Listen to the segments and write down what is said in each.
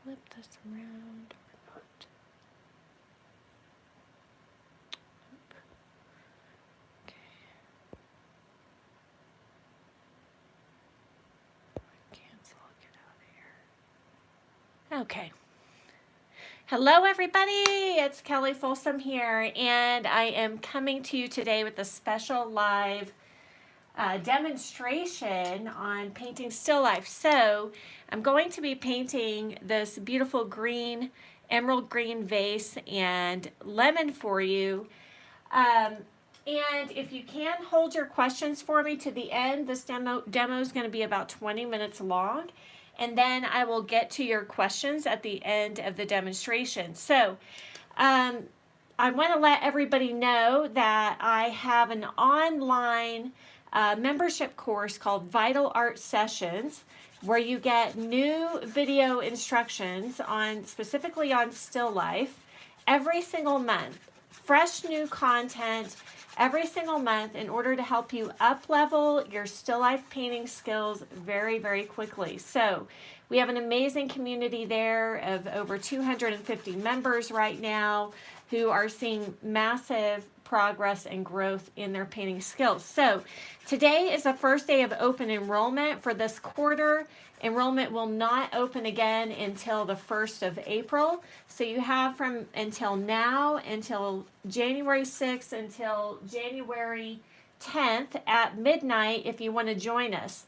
flip this around or not? Okay. Cancel, get out of here. Okay. Hello everybody, it's Kelly Folsom here, and I am coming to you today with a special live demonstration on painting still life. So I'm going to be painting this beautiful green, emerald green vase and lemon for you. And if you can hold your questions for me to the end, this demo is going to be about 20 minutes long. And then I will get to your questions at the end of the demonstration. So I want to let everybody know that I have an online membership course called Vital Art Sessions, where you get new video instructions on specifically on still life every single month. Fresh new content every single month in order to help you up level your still life painting skills very, very quickly. So we have an amazing community there of over 250 members right now who are seeing massive progress and growth in their painting skills. So today is the first day of open enrollment for this quarter. Enrollment will not open again until the 1st of April. So you have from until now, until January 6th, until January 10th at midnight if you want to join us.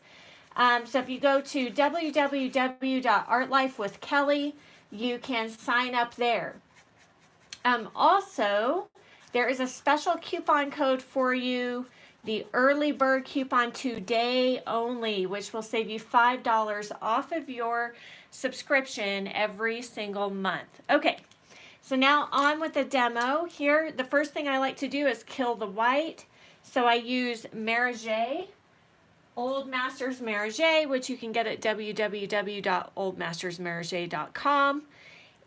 So if you go to www.artlifewithkelly, you can sign up there. Also, there is a special coupon code for you, the early bird coupon today only, which will save you $5 off of your subscription every single month. Okay, so now on with the demo. Here, the first thing I like to do is kill the white. So I use Maroger, Old Masters Maroger, which you can get at www.oldmastersmaroger.com.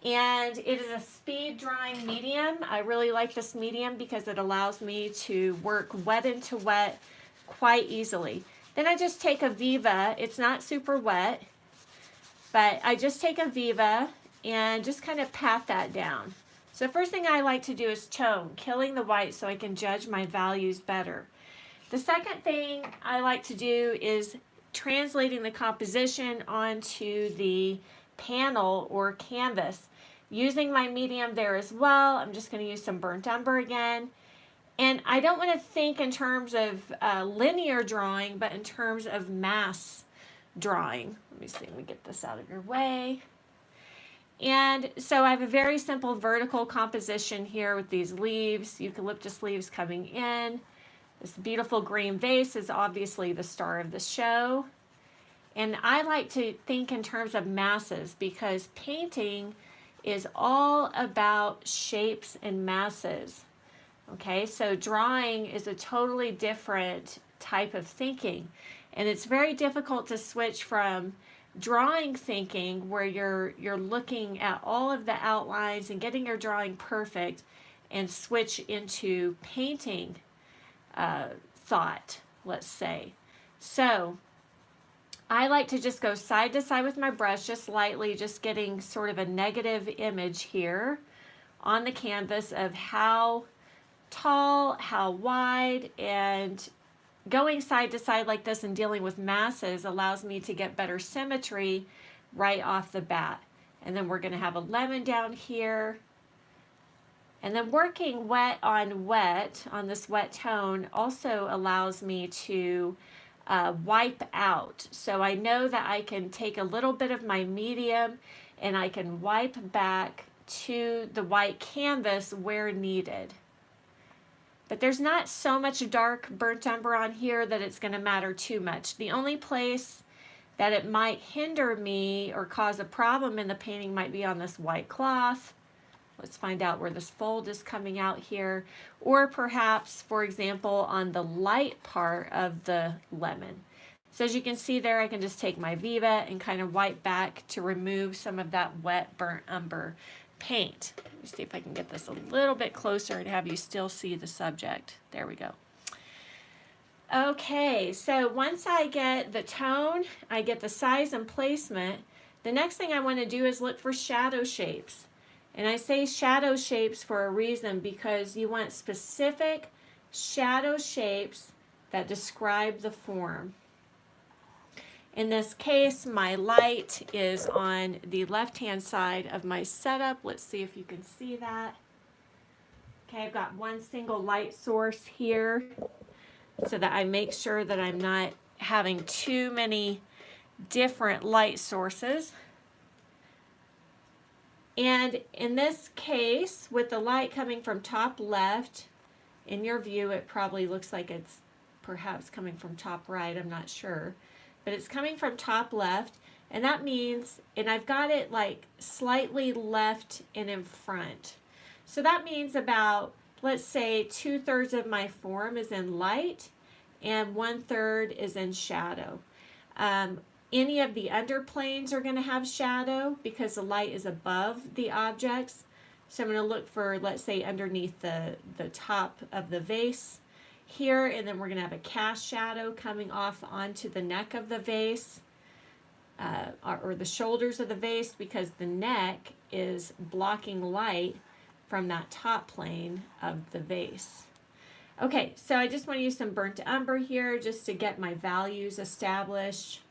And it is a speed drying medium. I really like this medium because it allows me to work wet into wet quite easily. Then I just take a Viva. It's not super wet, but I just take a Viva and just kind of pat that down. So first thing I like to do is tone, killing the white so I can judge my values better. The second thing I like to do is translating the composition onto the panel or canvas. Using my medium there as well. I'm just going to use some burnt umber again. And I don't want to think in terms of linear drawing, but in terms of mass drawing. Let me see, let me get this out of your way. And so I have a very simple vertical composition here with these leaves, eucalyptus leaves coming in. This beautiful green vase is obviously the star of the show. And I like to think in terms of masses because painting is all about shapes and masses. Okay, so drawing is a totally different type of thinking. And it's very difficult to switch from drawing thinking where you're looking at all of the outlines and getting your drawing perfect and switch into painting thought, let's say. So I like to just go side to side with my brush, just lightly, just getting sort of a negative image here on the canvas of how tall, how wide, and going side to side like this and dealing with masses allows me to get better symmetry right off the bat. And then we're going to have a lemon down here. And then working wet on this wet tone also allows me to wipe out. So I know that I can take a little bit of my medium and I can wipe back to the white canvas where needed. But there's not so much dark burnt umber on here that it's going to matter too much. The only place that it might hinder me or cause a problem in the painting might be on this white cloth. Let's find out where this fold is coming out here. Or perhaps, for example, on the light part of the lemon. So as you can see there, I can just take my Viva and kind of wipe back to remove some of that wet burnt umber paint. Let me see if I can get this a little bit closer and have you still see the subject. There we go. Okay, so once I get the tone, I get the size and placement, The next thing I want to do is look for shadow shapes. And I say shadow shapes for a reason, because you want specific shadow shapes that describe the form. In this case, my light is on the left-hand side of my setup. Let's see if you can see that. Okay, I've got one single light source here so that I make sure that I'm not having too many different light sources. And in this case, with the light coming from top left, in your view, it probably looks like it's perhaps coming from top right, I'm not sure. But it's coming from top left, and that means, and I've got it like slightly left and in front. So that means about, let's say, 2/3 of my form is in light and 1/3 is in shadow. Any of the underplanes are going to have shadow because the light is above the objects. So I'm going to look for, let's say, underneath the top of the vase here, and then we're going to have a cast shadow coming off onto the neck of the vase, or the shoulders of the vase, because the neck is blocking light from that top plane of the vase. Okay, so I just want to use some burnt umber here just to get my values established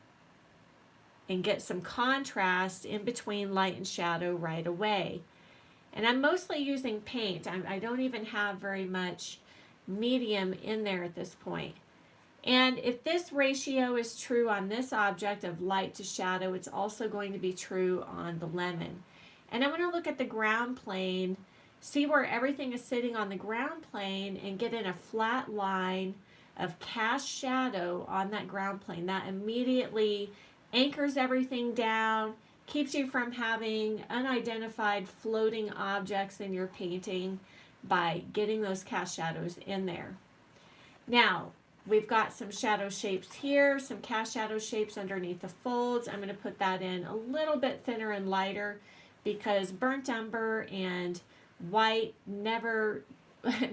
and get some contrast in between light and shadow right away. And I'm mostly using paint. I don't even have very much medium in there at this point. And if this ratio is true on this object of light to shadow, it's also going to be true on the lemon. And I'm going to look at the ground plane, see where everything is sitting on the ground plane, and get in a flat line of cast shadow on that ground plane. That immediately anchors everything down, keeps you from having unidentified floating objects in your painting by getting those cast shadows in there. Now, we've got some shadow shapes here, some cast shadow shapes underneath the folds. I'm going to put that in a little bit thinner and lighter because burnt umber and white never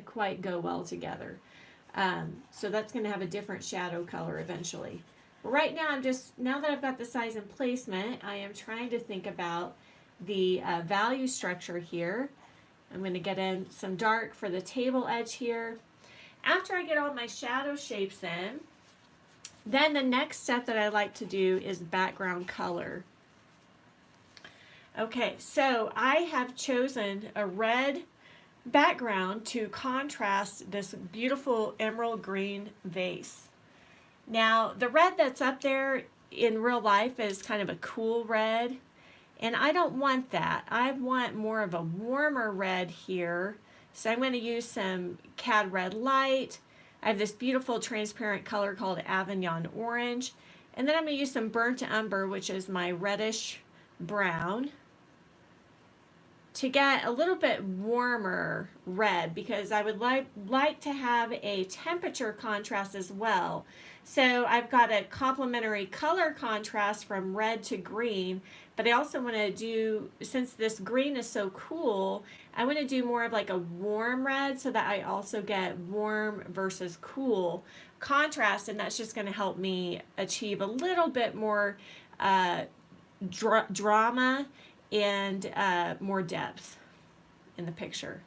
quite go well together. So that's going to have a different shadow color eventually. But right now, now that I've got the size and placement, I am trying to think about the value structure here. I'm going to get in some dark for the table edge here. After I get all my shadow shapes in, then the next step that I like to do is background color. Okay, so I have chosen a red background to contrast this beautiful emerald green vase. Now, the red that's up there in real life is kind of a cool red, and I don't want that. I want more of a warmer red here. So I'm going to use some Cad Red Light. I have this beautiful transparent color called Avignon Orange. And then I'm going to use some Burnt Umber, which is my reddish brown, to get a little bit warmer red, because I would like to have a temperature contrast as well. So I've got a complementary color contrast from red to green, but I also want to do, since this green is so cool, I want to do more of like a warm red so that I also get warm versus cool contrast, and that's just going to help me achieve a little bit more drama and more depth in the picture.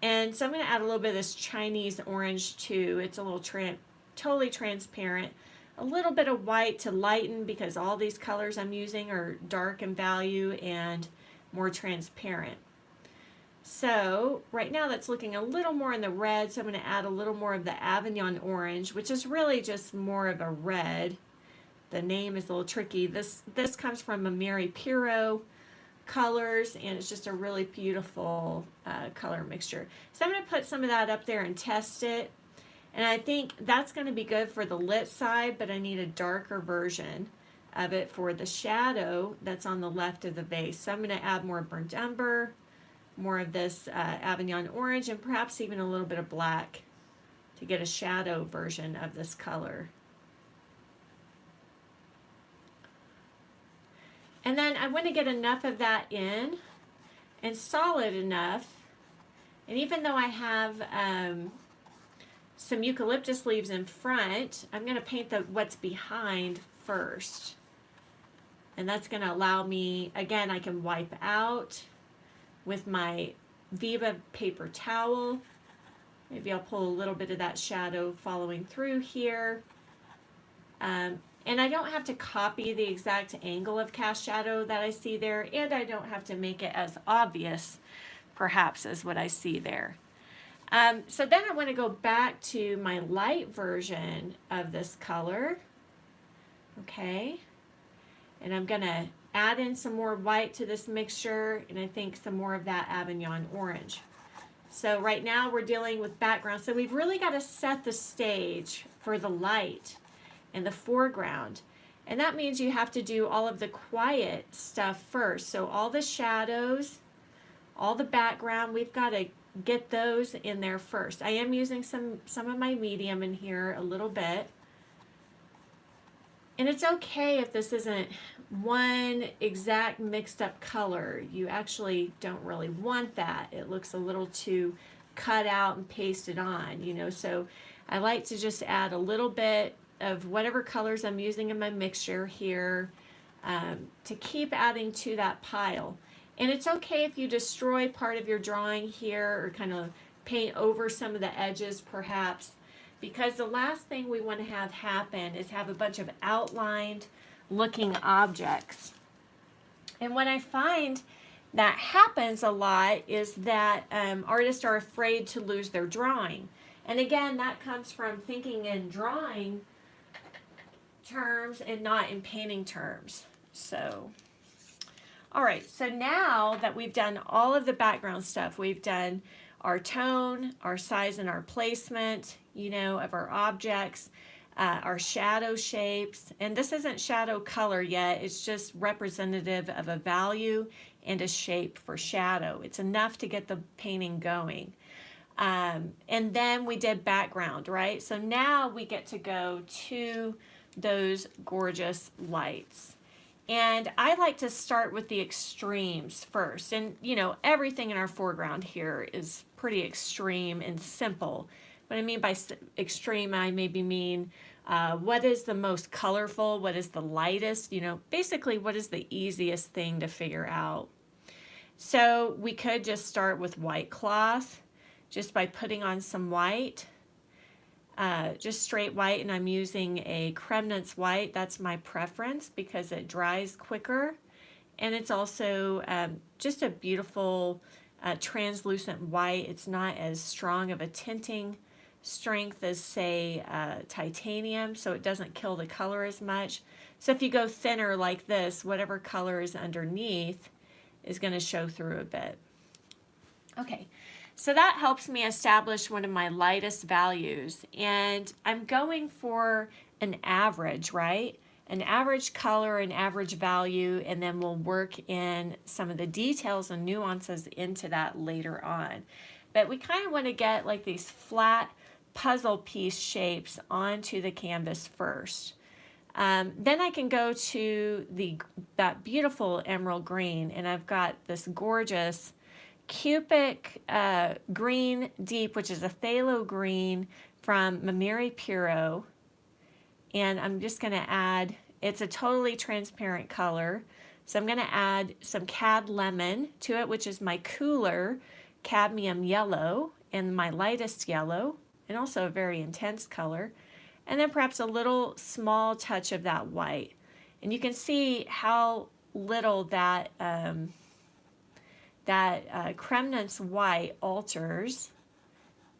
And so I'm going to add a little bit of this Chinese orange too. It's a little totally transparent. A little bit of white to lighten, because all these colors I'm using are dark in value and more transparent. So right now that's looking a little more in the red, so I'm going to add a little more of the Avignon orange, which is really just more of a red. The name is a little tricky. This comes from Mameri Puro colors, and it's just a really beautiful color mixture. So I'm going to put some of that up there and test it. And I think that's going to be good for the lit side, but I need a darker version of it for the shadow that's on the left of the vase. So I'm going to add more burnt umber, more of this Avignon orange, and perhaps even a little bit of black to get a shadow version of this color. And then I want to get enough of that in and solid enough. And even though I have some eucalyptus leaves in front, I'm going to paint what's behind first. And that's going to allow me, again, I can wipe out with my Viva paper towel. Maybe I'll pull a little bit of that shadow following through here. And I don't have to copy the exact angle of cast shadow that I see there, and I don't have to make it as obvious, perhaps, as what I see there. So then I want to go back to my light version of this color. Okay. And I'm going to add in some more white to this mixture, and I think some more of that Avignon orange. So right now we're dealing with background. So we've really got to set the stage for the light in the foreground. And that means you have to do all of the quiet stuff first. So all the shadows, all the background, we've got to get those in there first. I am using some of my medium in here a little bit. And it's okay if this isn't one exact mixed up color. You actually don't really want that. It looks a little too cut out and pasted on, you know. So I like to just add a little bit of whatever colors I'm using in my mixture here to keep adding to that pile. And it's okay if you destroy part of your drawing here or kind of paint over some of the edges perhaps, because the last thing we want to have happen is have a bunch of outlined looking objects. And what I find that happens a lot is that artists are afraid to lose their drawing. And again, that comes from thinking in drawing terms and not in painting terms. So, all right, so now that we've done all of the background stuff, we've done our tone, our size and our placement, you know, of our objects, our shadow shapes. And this isn't shadow color yet, it's just representative of a value and a shape for shadow. It's enough to get the painting going. And then we did background, right? So now we get to go to those gorgeous lights. And I like to start with the extremes first. And, you know, everything in our foreground here is pretty extreme and simple. What I mean by extreme, I maybe mean what is the most colorful, what is the lightest, you know, basically what is the easiest thing to figure out. So we could just start with white cloth, just by putting on some white. Just straight white, and I'm using a Cremnitz white. That's my preference because it dries quicker, and it's also just a beautiful translucent white. It's not as strong of a tinting strength as say titanium, so it doesn't kill the color as much. So if you go thinner like this, whatever color is underneath is going to show through a bit. Okay. So that helps me establish one of my lightest values, and I'm going for an average, right? An average color, an average value, and then we'll work in some of the details and nuances into that later on. But we kind of want to get like these flat puzzle piece shapes onto the canvas first. Then I can go to that beautiful emerald green, and I've got this gorgeous Cupic green deep, which is a phthalo green from Mameri Puro, and I'm just going to add, it's a totally transparent color, so I'm going to add some cad lemon to it, which is my cooler cadmium yellow and my lightest yellow, and also a very intense color, and then perhaps a little small touch of that white. And you can see how little that Cremnitz white alters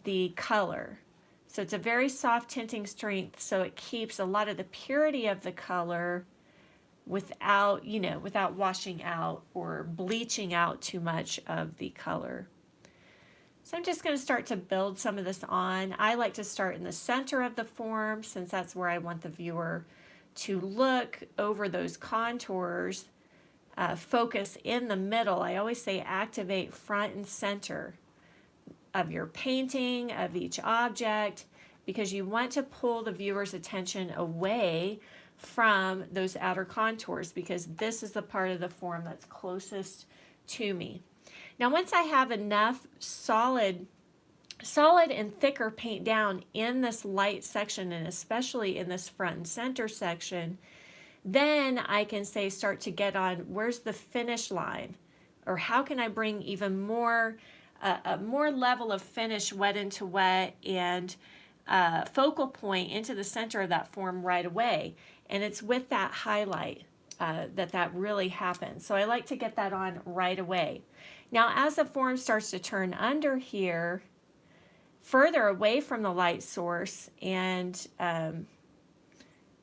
the color. So it's a very soft tinting strength, so it keeps a lot of the purity of the color without, you know, without washing out or bleaching out too much of the color. So I'm just going to start to build some of this on. I like to start in the center of the form since that's where I want the viewer to look over those contours. Focus in the middle. I always say activate front and center of your painting, of each object, because you want to pull the viewer's attention away from those outer contours, because this is the part of the form that's closest to me. Now once I have enough solid and thicker paint down in this light section, and especially in this front and center section, Then I can say start to get on where's the finish line, or how can I bring even more a more level of finish wet into wet and focal point into the center of that form right away. And it's with that highlight that really happens. So I like to get that on right away. Now as the form starts to turn under here, further away from the light source and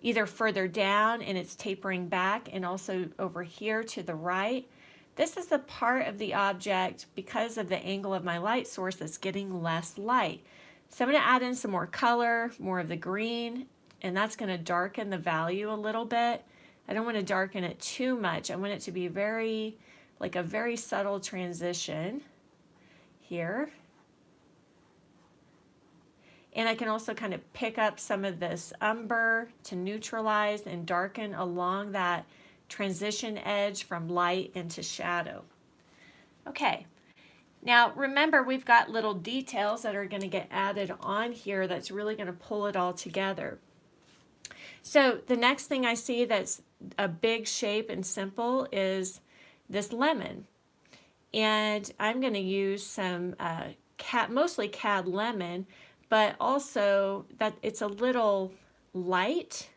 either further down and it's tapering back, and also over here to the right, this is the part of the object, because of the angle of my light source, that's getting less light. So I'm going to add in some more color, more of the green, and that's going to darken the value a little bit. I don't want to darken it too much. I want it to be very, like a very subtle transition here. And I can also kind of pick up some of this umber to neutralize and darken along that transition edge from light into shadow. Okay, now remember we've got little details that are going to get added on here that's really going to pull it all together. So the next thing I see that's a big shape and simple is this lemon. And I'm going to use some mostly cad lemon, but also that it's a little light.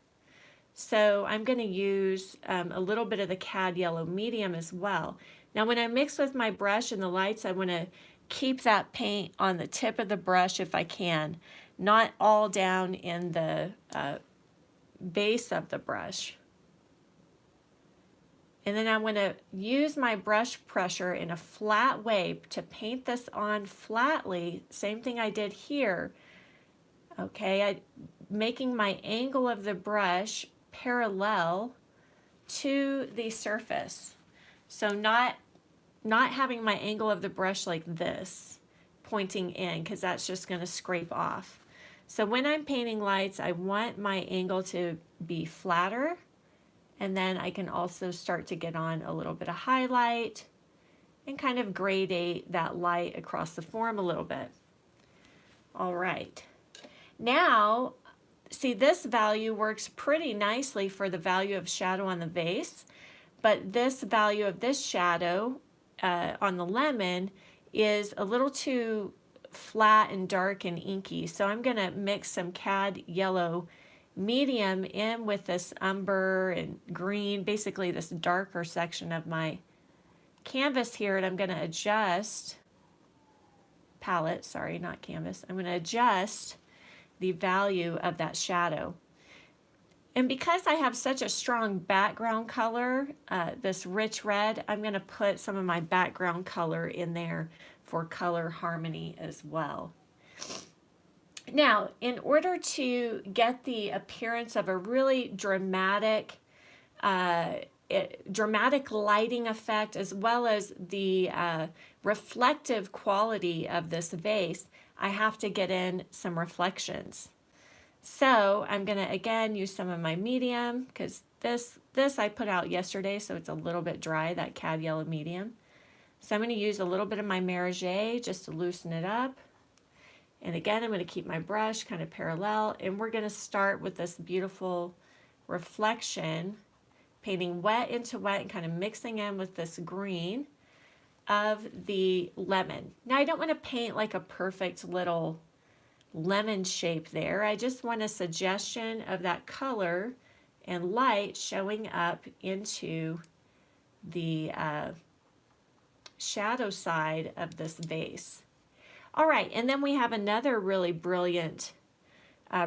So I'm going to use a little bit of the cad yellow medium as well. Now when I mix with my brush and the lights, I want to keep that paint on the tip of the brush if I can, not all down in the base of the brush. And then I'm going to use my brush pressure in a flat way to paint this on flatly, same thing I did here. Okay, making my angle of the brush parallel to the surface. So not having my angle of the brush like this, pointing in, because that's just going to scrape off. So when I'm painting lights, I want my angle to be flatter, and then I can also start to get on a little bit of highlight and kind of gradate that light across the form a little bit. All right. Now, see, this value works pretty nicely for the value of shadow on the vase, but this value of this shadow on the lemon is a little too flat and dark and inky. So I'm going to mix some cad yellow medium in with this umber and green, basically this darker section of my canvas here, and I'm going to adjust palette, sorry, not canvas. I'm going to adjust the value of that shadow. And because I have such a strong background color, this rich red, I'm going to put some of my background color in there for color harmony as well. Now, in order to get the appearance of a really dramatic lighting effect, as well as the reflective quality of this vase, I have to get in some reflections. So I'm going to again use some of my medium, because this I put out yesterday, so it's a little bit dry, that cad yellow medium. So I'm going to use a little bit of my Mameiri just to loosen it up. And again, I'm going to keep my brush kind of parallel, and we're going to start with this beautiful reflection, painting wet into wet and kind of mixing in with this green of the lemon. Now I don't want to paint like a perfect little lemon shape there. I just want a suggestion of that color and light showing up into the shadow side of this vase. All right, and then we have another really brilliant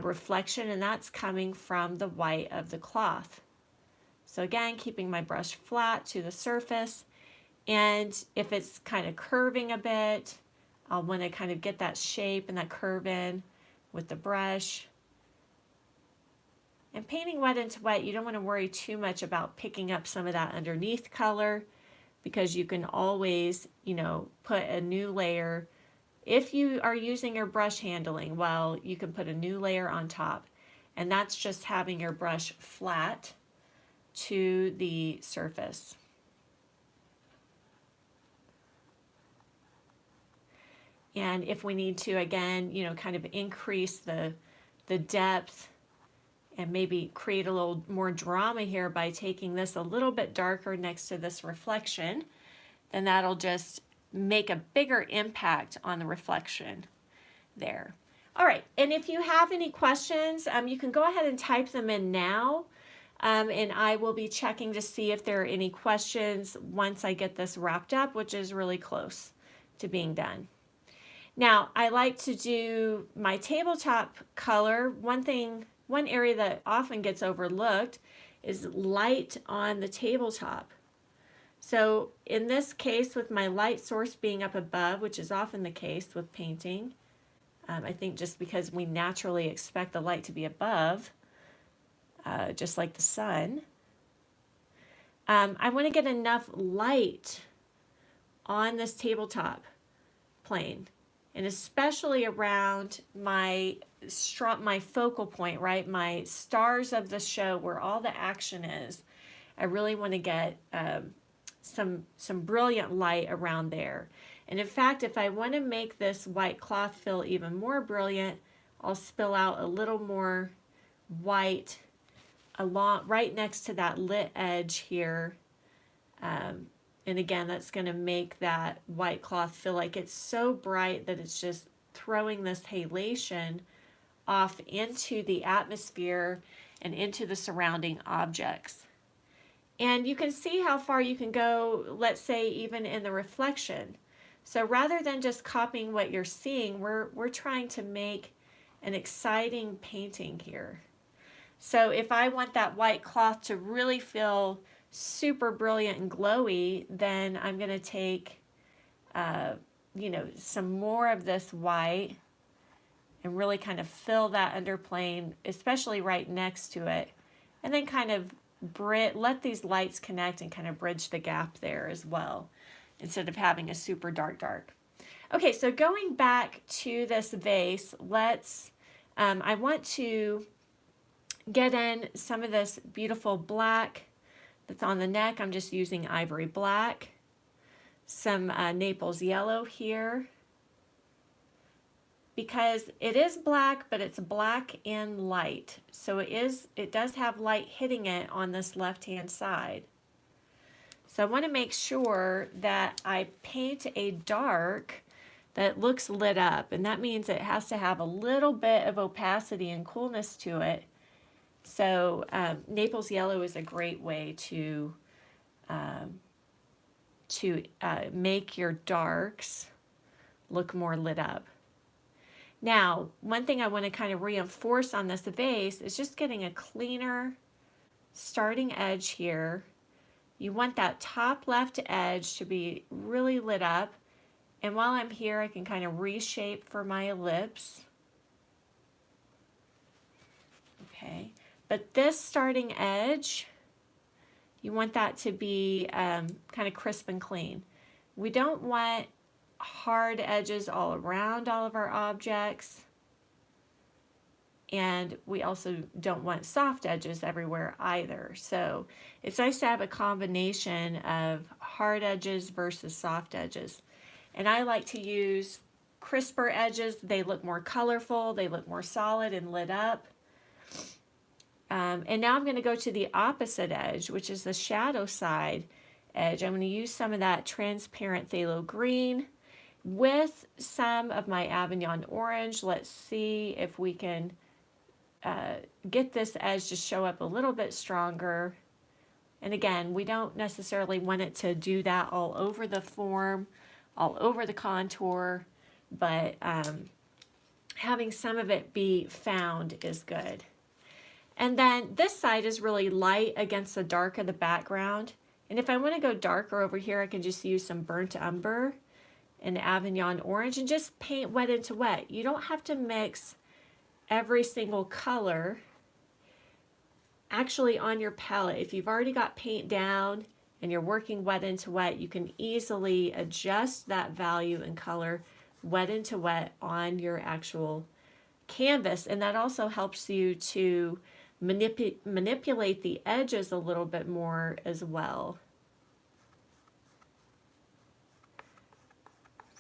reflection, and that's coming from the white of the cloth. So again, keeping my brush flat to the surface, and if it's kind of curving a bit, I'll want to kind of get that shape and that curve in with the brush. And painting wet into wet, you don't want to worry too much about picking up some of that underneath color, because you can always, put a new layer. If you are using your brush handling, well, you can put a new layer on top, and that's just having your brush flat to the surface. And if we need to, again, kind of increase the depth and maybe create a little more drama here by taking this a little bit darker next to this reflection, then that'll just make a bigger impact on the reflection there. All right, and if you have any questions, you can go ahead and type them in now, and I will be checking to see if there are any questions once I get this wrapped up, which is really close to being done. Now, I like to do my tabletop color. One area that often gets overlooked is light on the tabletop. So in this case, with my light source being up above, which is often the case with painting, I think just because we naturally expect the light to be above, just like the sun, I want to get enough light on this tabletop plane, and especially around my focal point, right? My stars of the show, where all the action is. I really want to get some brilliant light around there. And in fact, if I want to make this white cloth feel even more brilliant, I'll spill out a little more white right next to that lit edge here. And again, that's going to make that white cloth feel like it's so bright that it's just throwing this halation off into the atmosphere and into the surrounding objects. And you can see how far you can go, let's say, even in the reflection. So rather than just copying what you're seeing, we're trying to make an exciting painting here. So if I want that white cloth to really feel super brilliant and glowy, then I'm going to take, some more of this white and really kind of fill that underplane, especially right next to it, and then kind of let these lights connect and kind of bridge the gap there as well, instead of having a super dark. Okay, so going back to this vase, I want to get in some of this beautiful black that's on the neck. I'm just using Ivory black, some Naples yellow here, because it is black, but it's black and light. So it does have light hitting it on this left-hand side. So I want to make sure that I paint a dark that looks lit up, and that means it has to have a little bit of opacity and coolness to it. So Naples yellow is a great way to make your darks look more lit up. Now, one thing I want to kind of reinforce on this vase is just getting a cleaner starting edge here. You want that top left edge to be really lit up. And while I'm here, I can kind of reshape for my ellipse. Okay. But this starting edge, you want that to be kind of crisp and clean. We don't want hard edges all around all of our objects. And we also don't want soft edges everywhere either. So it's nice to have a combination of hard edges versus soft edges. And I like to use crisper edges. They look more colorful, they look more solid and lit up. And now I'm going to go to the opposite edge, which is the shadow side edge. I'm going to use some of that transparent phthalo green with some of my Avignon orange. Let's see if we can get this edge to show up a little bit stronger. And again, we don't necessarily want it to do that all over the form, all over the contour, but having some of it be found is good. And then this side is really light against the dark of the background. And if I want to go darker over here, I can just use some burnt umber and Avignon orange and just paint wet into wet. You don't have to mix every single color actually on your palette. If you've already got paint down and you're working wet into wet, you can easily adjust that value and color wet into wet on your actual canvas. And that also helps you to manipulate the edges a little bit more as well.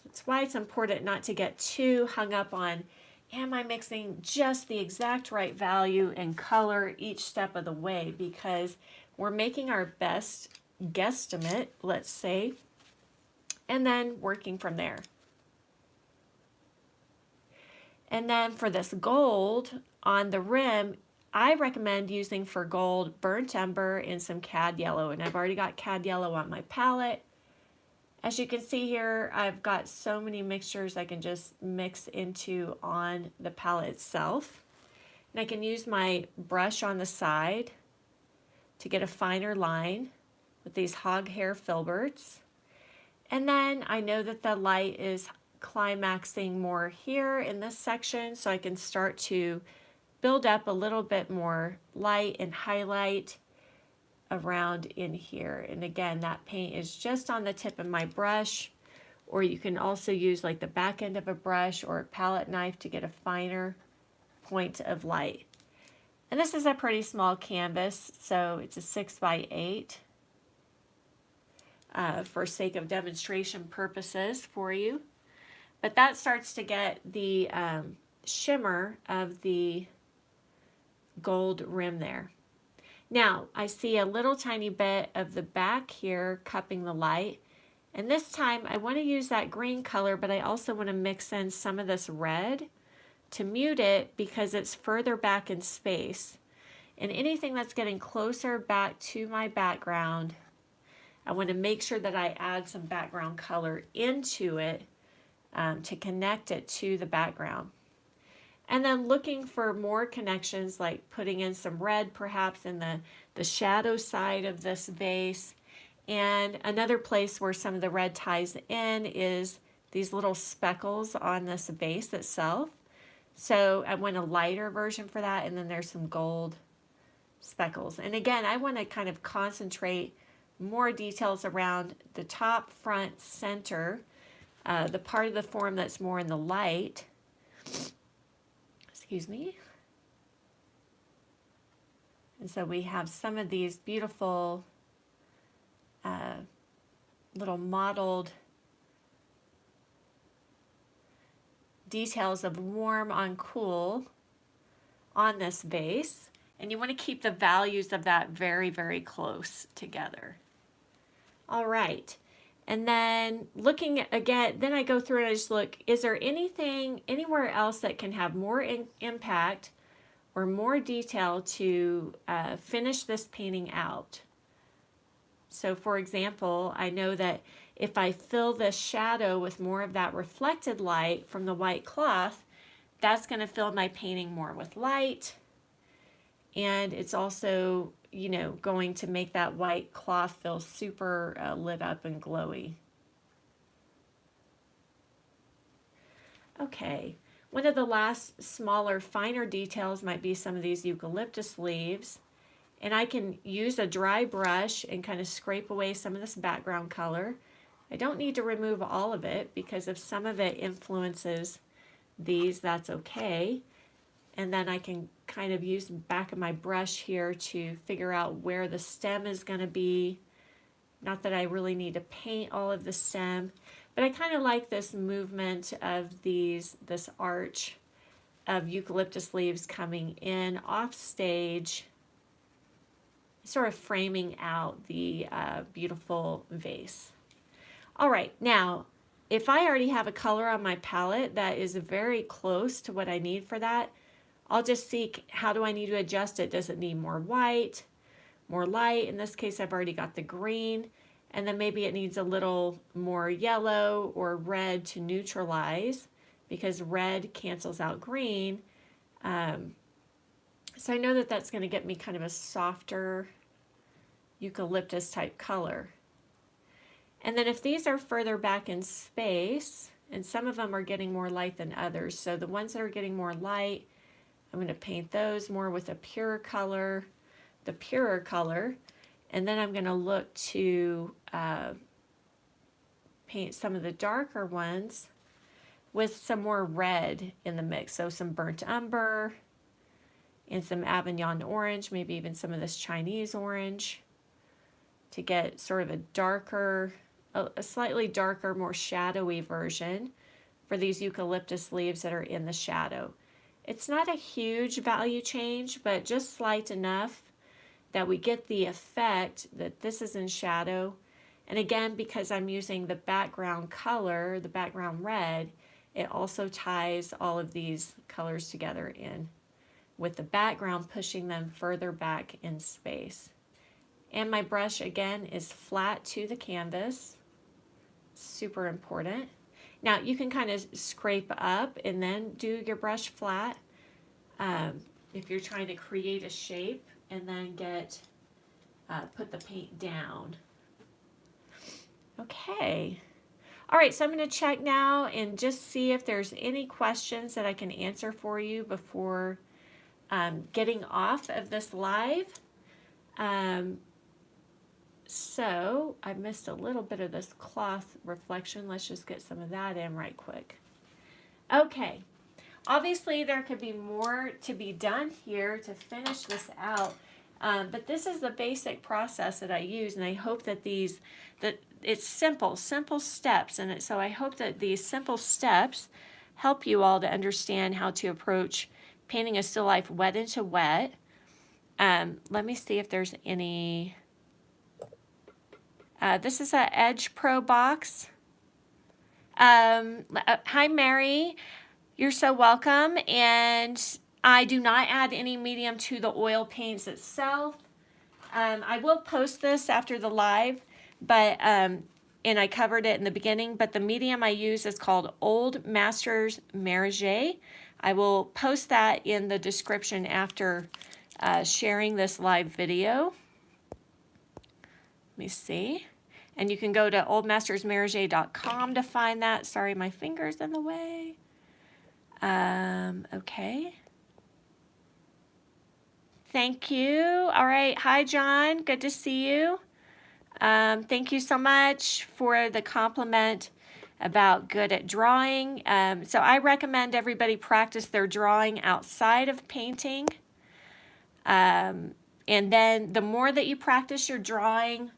That's why it's important not to get too hung up on am I mixing just the exact right value and color each step of the way, because we're making our best guesstimate, let's say, and then working from there. And then for this gold on the rim, I recommend using for gold burnt umber and some cad yellow, and I've already got cad yellow on my palette. As you can see here, I've got so many mixtures I can just mix into on the palette itself. And I can use my brush on the side to get a finer line with these hog hair filberts. And then I know that the light is climaxing more here in this section, so I can start to build up a little bit more light and highlight around in here. And again, that paint is just on the tip of my brush, or you can also use like the back end of a brush or a palette knife to get a finer point of light. And this is a pretty small canvas, so it's a 6x8 for sake of demonstration purposes for you. But that starts to get the shimmer of the gold rim there. Now, I see a little tiny bit of the back here cupping the light. And this time I want to use that green color, but I also want to mix in some of this red to mute it because it's further back in space. And anything that's getting closer back to my background, I want to make sure that I add some background color into it to connect it to the background. And then looking for more connections, like putting in some red perhaps in the shadow side of this vase. And another place where some of the red ties in is these little speckles on this vase itself. So I want a lighter version for that, and then there's some gold speckles. And again, I want to kind of concentrate more details around the top, front, center, the part of the form that's more in the light. Excuse me. And so we have some of these beautiful little mottled details of warm on cool on this vase. And you want to keep the values of that very, very close together. All right. And then looking at, again, then I go through and I just look, is there anything anywhere else that can have more impact or more detail to finish this painting out? So for example, I know that if I fill this shadow with more of that reflected light from the white cloth, that's going to fill my painting more with light. And it's also, you know, going to make that white cloth feel super lit up and glowy. Okay, one of the last smaller, finer details might be some of these eucalyptus leaves. And I can use a dry brush and kind of scrape away some of this background color. I don't need to remove all of it because if some of it influences these, that's okay. And then I can kind of use the back of my brush here to figure out where the stem is going to be. Not that I really need to paint all of the stem, but I kind of like this movement of this arch of eucalyptus leaves coming in off stage, sort of framing out the beautiful vase. All right, now, if I already have a color on my palette that is very close to what I need for that, I'll just see how do I need to adjust it. Does it need more white, more light? In this case, I've already got the green, and then maybe it needs a little more yellow or red to neutralize because red cancels out green. So I know that that's going to get me kind of a softer eucalyptus type color. And then if these are further back in space, and some of them are getting more light than others, so the ones that are getting more light, I'm going to paint those more with a pure color, the purer color, and then I'm going to look to paint some of the darker ones with some more red in the mix, so some burnt umber and some Avignon orange, maybe even some of this Chinese orange, to get sort of a darker, a slightly darker, more shadowy version for these eucalyptus leaves that are in the shadow. It's not a huge value change, but just slight enough that we get the effect that this is in shadow. And again, because I'm using the background color, the background red, it also ties all of these colors together in, with the background pushing them further back in space. And my brush again is flat to the canvas. Super important. Now you can kind of scrape up and then do your brush flat if you're trying to create a shape and then put the paint down. Okay. All right, so I'm going to check now and just see if there's any questions that I can answer for you before getting off of this live. So I missed a little bit of this cloth reflection. Let's just get some of that in right quick. Okay, obviously there could be more to be done here to finish this out, but this is the basic process that I use, and I hope that it's simple steps, and so I hope that these simple steps help you all to understand how to approach painting a still life wet into wet. Let me see if there's any. This is a Edge Pro box. Hi, Mary. You're so welcome. And I do not add any medium to the oil paints itself. I will post this after the live, but and I covered it in the beginning, but the medium I use is called Old Masters Maroger. I will post that in the description after sharing this live video. Let me see. And you can go to oldmastersmaroger.com to find that. Sorry, my finger's in the way. Okay. Thank you. All right. Hi, John. Good to see you. Thank you so much for the compliment about good at drawing. So I recommend everybody practice their drawing outside of painting. And then the more that you practice your drawing,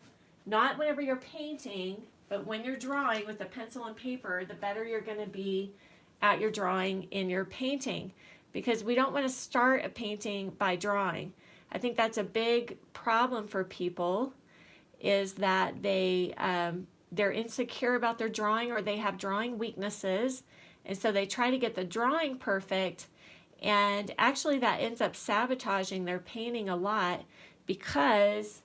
not whenever you're painting, but when you're drawing with a pencil and paper, the better you're going to be at your drawing in your painting, because we don't want to start a painting by drawing. I think that's a big problem for people, is that they're insecure about their drawing, or they have drawing weaknesses, and so they try to get the drawing perfect, and actually that ends up sabotaging their painting a lot, because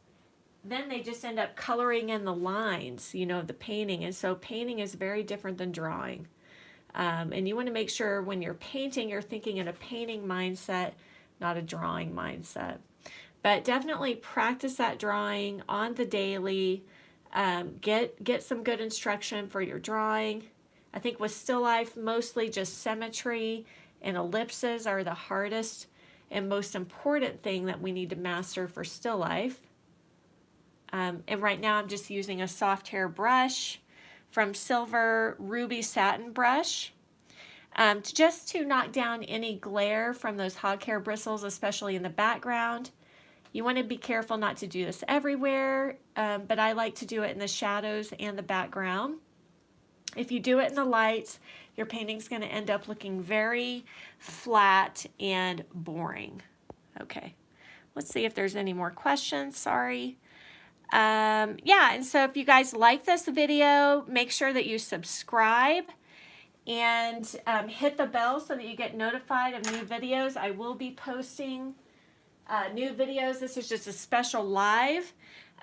then they just end up coloring in the lines, you know, of the painting. And so painting is very different than drawing. And you want to make sure when you're painting, you're thinking in a painting mindset, not a drawing mindset. But definitely practice that drawing on the daily. Get some good instruction for your drawing. I think with still life, mostly just symmetry and ellipses are the hardest and most important thing that we need to master for still life. And right now I'm just using a soft hair brush from Silver Ruby Satin brush, just to knock down any glare from those hog hair bristles, especially in the background. You want to be careful not to do this everywhere, but I like to do it in the shadows and the background. If you do it in the lights, your painting's going to end up looking very flat and boring. Okay, let's see if there's any more questions. Sorry. Yeah, and so if you guys like this video, make sure that you subscribe and hit the bell so that you get notified of new videos. I will be posting new videos. This is just a special live.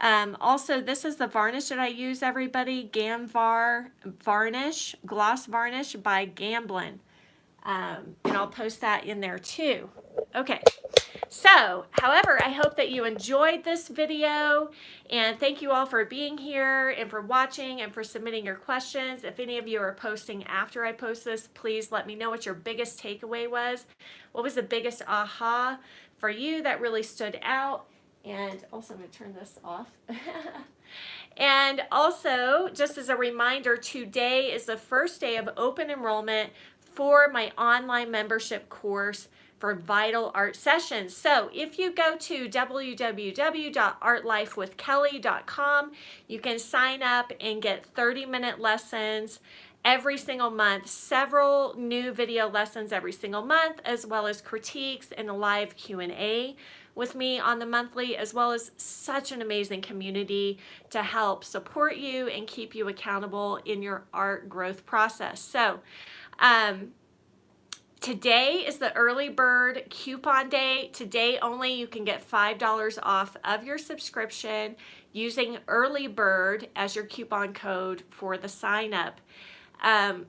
Also, this is the varnish that I use, everybody. Gamvar varnish, gloss varnish by Gamblin. And I'll post that in there too. Okay. So, however, I hope that you enjoyed this video, and thank you all for being here and for watching and for submitting your questions. If any of you are posting after I post this, please let me know what your biggest takeaway was. What was the biggest aha for you that really stood out? And also, I'm going to turn this off. And also, just as a reminder, today is the first day of open enrollment for my online membership course for Vital Art Sessions. So if you go to www.artlifewithkelly.com, you can sign up and get 30-minute lessons every single month, several new video lessons every single month, as well as critiques and a live Q&A with me on the monthly, as well as such an amazing community to help support you and keep you accountable in your art growth process. So today is the early bird coupon day. Today only you can get $5 off of your subscription using early bird as your coupon code for the sign up.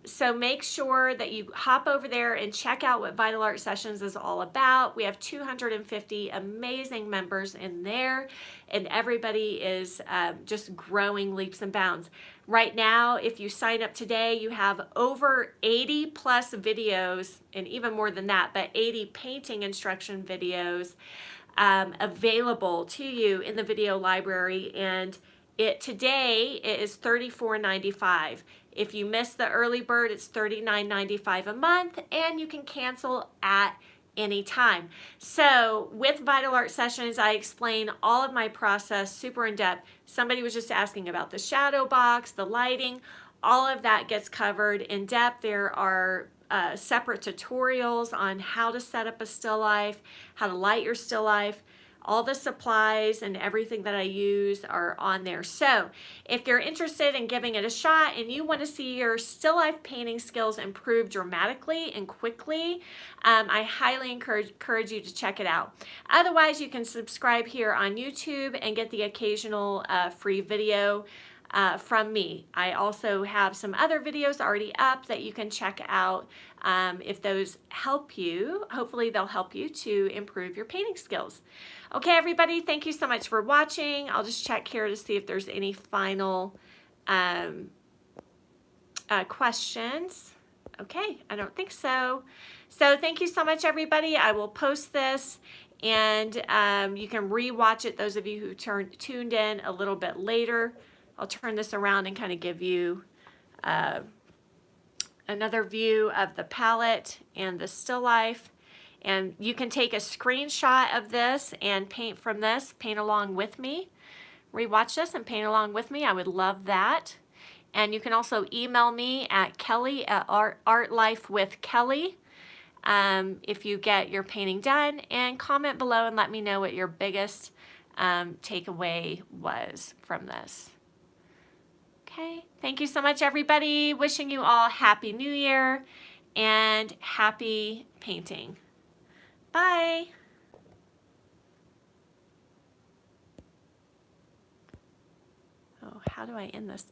So make sure that you hop over there and check out what Vital Art Sessions is all about. We have 250 amazing members in there, and everybody is just growing leaps and bounds. Right now, if you sign up today, you have over 80 plus videos, and even more than that, but 80 painting instruction videos available to you in the video library, and today it is $34.95. If you miss the early bird, it's $39.95 a month, and you can cancel at any time. So with Vital Art Sessions, I explain all of my process super in depth. Somebody was just asking about the shadow box, the lighting, all of that gets covered in depth. There are separate tutorials on how to set up a still life, how to light your still life. All the supplies and everything that I use are on there. So if you're interested in giving it a shot and you want to see your still life painting skills improve dramatically and quickly, I highly encourage you to check it out. Otherwise, you can subscribe here on YouTube and get the occasional free video from me. I also have some other videos already up that you can check out if those help you. Hopefully they'll help you to improve your painting skills. Okay, everybody, thank you so much for watching. I'll just check here to see if there's any final questions. Okay, I don't think so. So thank you so much, everybody. I will post this, and you can re-watch it, those of you who tuned in a little bit later. I'll turn this around and kind of give you another view of the palette and the still life. And you can take a screenshot of this and paint from this, paint along with me. Rewatch this and paint along with me. I would love that. And you can also email me at kelly@artlifewithkelly if you get your painting done, and comment below and let me know what your biggest takeaway was from this. Okay, thank you so much, everybody. Wishing you all Happy New Year and happy painting. Bye. Oh, how do I end this?